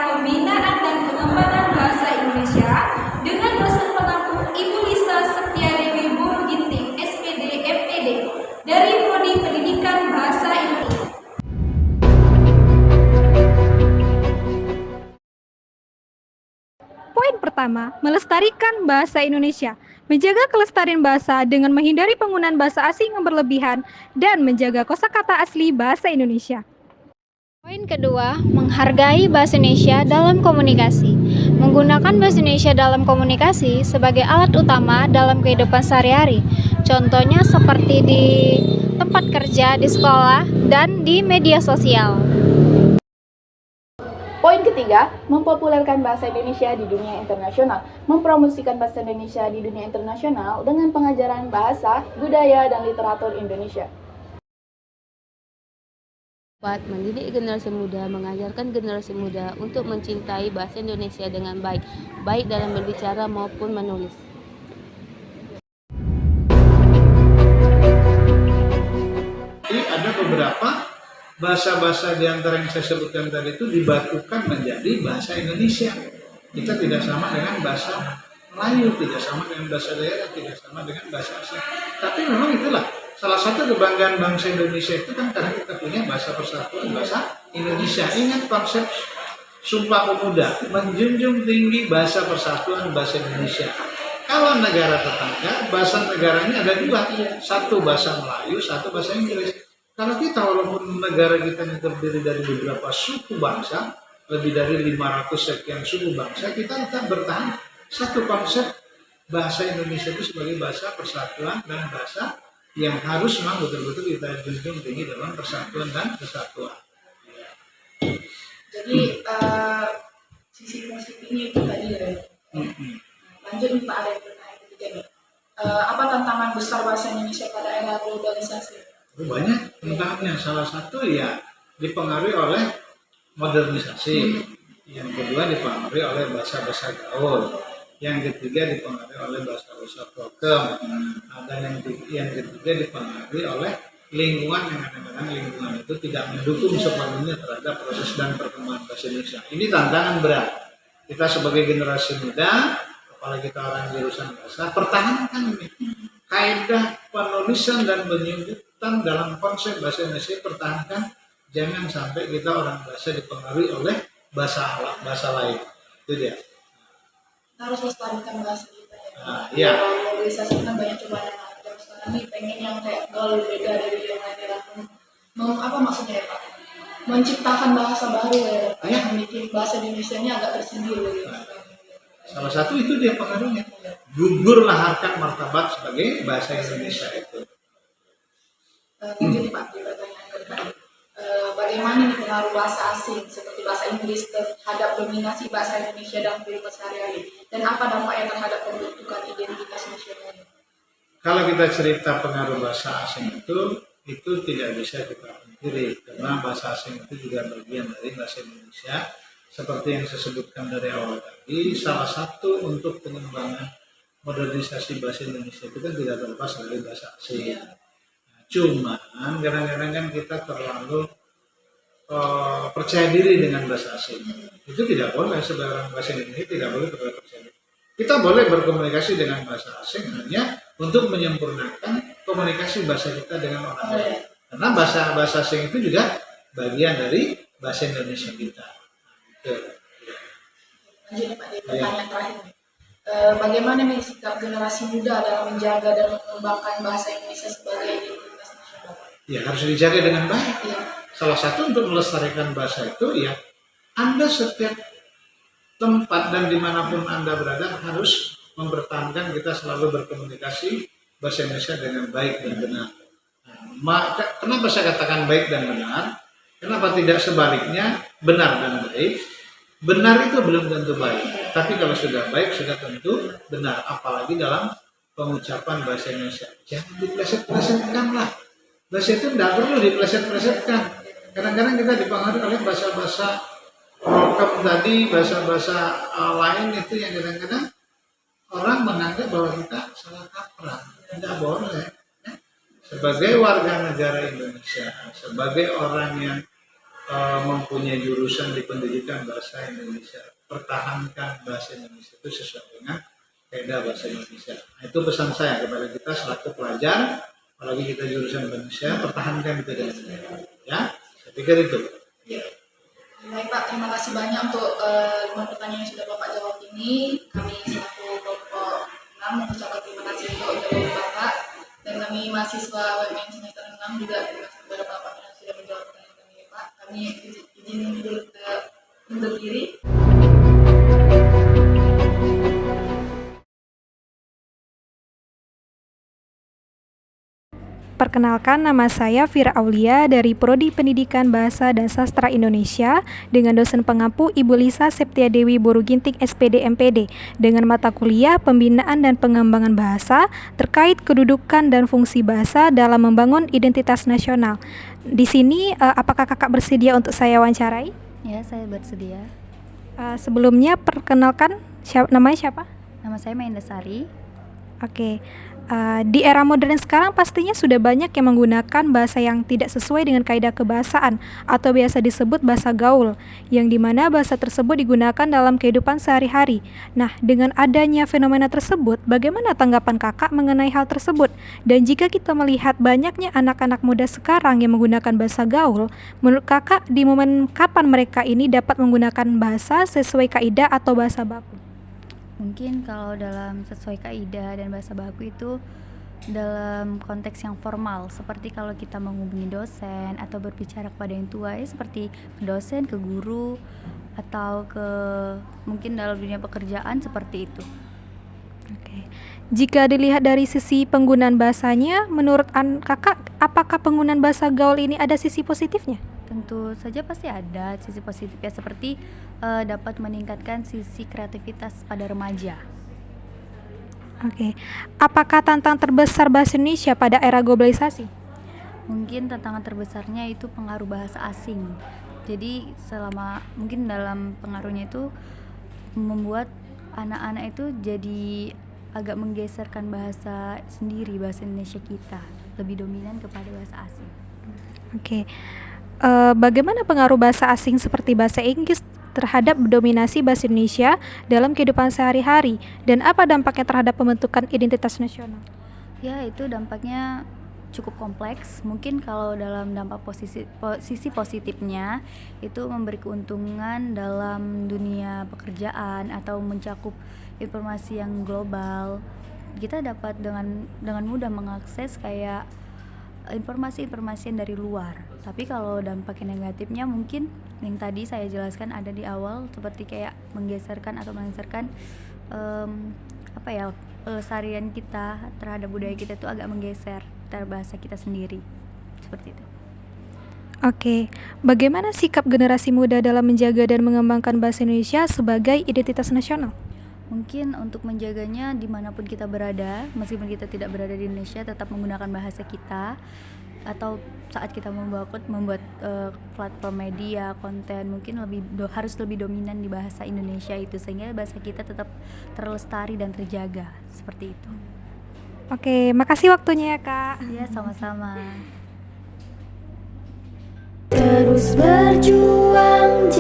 Pembinaan dan Pengembangan Bahasa Indonesia dengan dosen pengampu Ibu Lisa Setiadewi Buru Ginting, SPD, MPD, dari Prodi Pendidikan Bahasa Indonesia. Poin pertama, melestarikan bahasa Indonesia. Menjaga kelestarian bahasa dengan menghindari penggunaan bahasa asing yang berlebihan dan menjaga kosakata asli bahasa Indonesia. Poin kedua, menghargai bahasa Indonesia dalam komunikasi. Menggunakan bahasa Indonesia dalam komunikasi sebagai alat utama dalam kehidupan sehari-hari. Contohnya seperti di tempat kerja, di sekolah, dan di media sosial. Poin ketiga, mempopulerkan bahasa Indonesia di dunia internasional. Mempromosikan bahasa Indonesia di dunia internasional dengan pengajaran bahasa, budaya, dan literatur Indonesia. Mendidik generasi muda, mengajarkan generasi muda untuk mencintai bahasa Indonesia dengan baik, baik dalam berbicara maupun menulis. Ada beberapa bahasa-bahasa di antara yang saya sebutkan tadi itu dibakukan menjadi bahasa Indonesia. Kita tidak sama dengan bahasa Melayu, tidak sama dengan bahasa daerah, tidak sama dengan bahasa asing. Tapi memang itulah salah satu kebanggaan bangsa Indonesia itu kan karena kita punya bahasa persatuan, bahasa Indonesia. Ingat konsep Sumpah Pemuda, menjunjung tinggi bahasa persatuan, bahasa Indonesia. Kalau negara tetangga, bahasa negaranya ada dua, satu bahasa Melayu, satu bahasa Inggris. Kalau kita walaupun negara kita yang terdiri dari beberapa suku bangsa, lebih dari 500 sekian suku bangsa, kita tetap bertahan satu konsep bahasa Indonesia itu sebagai bahasa persatuan dan bahasa yang harus memang betul-betul kita junjung tinggi dalam persatuan dan kesatuan. Jadi sisi positifnya itu tadi ya. Lanjut nih Pak, ada pertanyaan ketiga nih. Apa tantangan besar bahasa Indonesia pada era globalisasi? Banyak tantangannya. Salah satu ya dipengaruhi oleh modernisasi. Yang kedua dipengaruhi oleh bahasa-bahasa gaul. Yang ketiga dipengaruhi oleh bahasa-bahasa prokem. Dan yang ketiga dipengaruhi oleh lingkungan yang kadang-kadang lingkungan itu tidak mendukung sepenuhnya terhadap proses dan perkembangan bahasa Indonesia. Ini tantangan berat. Kita sebagai generasi muda, apalagi kita orang jurusan bahasa, pertahankan ini. Kaidah penulisan dan penyebutan dalam konsep bahasa Indonesia pertahankan. Jangan sampai kita orang bahasa dipengaruhi oleh bahasa lain. Itu dia. Kita harus lestarikan bahasa kita ya. Iya. Globalisasi kan banyak cobaan yang ada sekarang nih, pengen yang kayak gaul beda dari yang lain. Apa maksudnya ya Pak? Menciptakan bahasa baru ya, yang bikin bahasa Indonesia-nya agak tersendiri. Salah satu itu dia pengaruhnya. Gugurlah harkat martabat sebagai bahasa Indonesia itu. Lanjut Pak, di pertanyaan kedua. Bagaimana nih pengaruh bahasa asing seperti bahasa Inggris terhadap dominasi bahasa Indonesia dalam kehidupan sehari-hari, dan apa dampaknya terhadap pembentukan identitas nasional? Kalau kita cerita pengaruh bahasa asing itu tidak bisa kita pungkiri, karena bahasa asing itu juga bagian dari bahasa Indonesia. Seperti yang saya sebutkan dari awal tadi, salah satu untuk pengembangan modernisasi bahasa Indonesia itu kan tidak terlepas dari bahasa asing. Cuman kadang-kadang kan kita terlalu percaya diri dengan bahasa asing. Itu tidak boleh. Sebagai orang bahasa Indonesia tidak boleh terlalu percaya diri. Kita boleh berkomunikasi dengan bahasa asing hanya untuk menyempurnakan komunikasi bahasa kita dengan orang lain. Karena bahasa asing itu juga bagian dari bahasa Indonesia kita. Lanjut Pak, di pertanyaan terakhir. Bagaimana nih sikap generasi muda dalam menjaga dan mengembangkan bahasa Indonesia sebagai identitas nasional? Ya, harus dijaga dengan baik. Ya. Salah satu untuk melestarikan bahasa itu ya, Anda setiap tempat dan dimanapun Anda berada harus mempertahankan kita selalu berkomunikasi bahasa Indonesia dengan baik dan benar. Maka kenapa saya katakan baik dan benar? Kenapa tidak sebaliknya benar dan baik? Benar itu belum tentu baik, tapi kalau sudah baik sudah tentu benar, apalagi dalam pengucapan bahasa Indonesia. Jangan dipleset-plesetkan lah. Bahasa itu tidak perlu dipleset-plesetkan. Kadang-kadang kita dipengaruhi oleh bahasa-bahasa prokem tadi, bahasa-bahasa lain itu yang kadang-kadang orang menganggap bahwa kita salah kaprah. Tidak boleh. Sebagai warga negara Indonesia, sebagai orang yang mempunyai jurusan di pendidikan bahasa Indonesia. Pertahankan bahasa Indonesia itu sesuai dengan kaidah bahasa Indonesia. Nah, itu pesan saya kepada kita selaku pelajar, apalagi kita jurusan Indonesia, pertahankan itu dengan baik. Ya, saya pikir itu. Ya. Baik Pak, terima kasih banyak untuk 5 pertanyaan yang sudah Bapak jawab ini. Kami selaku kelompok 6 mengucapkan terima kasih untuk jawaban Bapak, dan kami mahasiswa UMN semester 6 juga terima kasih kepada Bapak yang sudah menjawab pertanyaan kami Pak. Kami izin undur diri. Perkenalkan, nama saya Fira Aulia dari Prodi Pendidikan Bahasa dan Sastra Indonesia dengan dosen pengampu Ibu Lisa Septiadewi Boruginting SPD MPD dengan mata kuliah Pembinaan dan Pengembangan Bahasa terkait kedudukan dan fungsi bahasa dalam membangun identitas nasional. Di sini, apakah kakak bersedia untuk saya wawancarai? Ya, saya bersedia. Sebelumnya, perkenalkan, namanya siapa? Nama saya Mainda Sari. Oke. Di era modern sekarang pastinya sudah banyak yang menggunakan bahasa yang tidak sesuai dengan kaidah kebahasaan atau biasa disebut bahasa gaul, yang dimana bahasa tersebut digunakan dalam kehidupan sehari-hari. Nah, dengan adanya fenomena tersebut, bagaimana tanggapan kakak mengenai hal tersebut? Dan jika kita melihat banyaknya anak-anak muda sekarang yang menggunakan bahasa gaul, menurut kakak di momen kapan mereka ini dapat menggunakan bahasa sesuai kaidah atau bahasa baku? Mungkin kalau dalam sesuai kaidah dan bahasa baku itu dalam konteks yang formal, seperti kalau kita menghubungi dosen atau berbicara kepada yang tua, seperti ke dosen, ke guru, atau ke mungkin dalam dunia pekerjaan seperti itu. Oke. Jika dilihat dari sisi penggunaan bahasanya, menurut kakak, apakah penggunaan bahasa gaul ini ada sisi positifnya? Tentu saja pasti ada sisi positifnya, seperti dapat meningkatkan sisi kreativitas pada remaja. Oke. Apakah tantangan terbesar bahasa Indonesia pada era globalisasi? Mungkin tantangan terbesarnya itu pengaruh bahasa asing. Jadi mungkin dalam pengaruhnya itu membuat anak-anak itu jadi agak menggeserkan bahasa sendiri, bahasa Indonesia kita lebih dominan kepada bahasa asing. Oke. Bagaimana pengaruh bahasa asing seperti bahasa Inggris terhadap dominasi bahasa Indonesia dalam kehidupan sehari-hari, dan apa dampaknya terhadap pembentukan identitas nasional? Ya, itu dampaknya cukup kompleks. Mungkin kalau dalam dampak sisi positifnya itu memberi keuntungan dalam dunia pekerjaan atau mencakup informasi yang global. Kita dapat dengan mudah mengakses kayak informasi-informasi yang dari luar. Tapi kalau dampaknya negatifnya mungkin yang tadi saya jelaskan ada di awal, seperti kayak menggeserkan atau melengsarkan pelestarian kita terhadap budaya kita itu agak menggeser terhadap bahasa kita sendiri. Seperti itu. Oke, bagaimana sikap generasi muda dalam menjaga dan mengembangkan bahasa Indonesia sebagai identitas nasional? Mungkin untuk menjaganya dimanapun kita berada, meskipun kita tidak berada di Indonesia, tetap menggunakan bahasa kita, atau saat kita membuat platform media, konten, mungkin harus lebih dominan di bahasa Indonesia itu, sehingga bahasa kita tetap terlestari dan terjaga, seperti itu. Oke, makasih waktunya ya Kak. Ya, sama-sama. Terus berjuang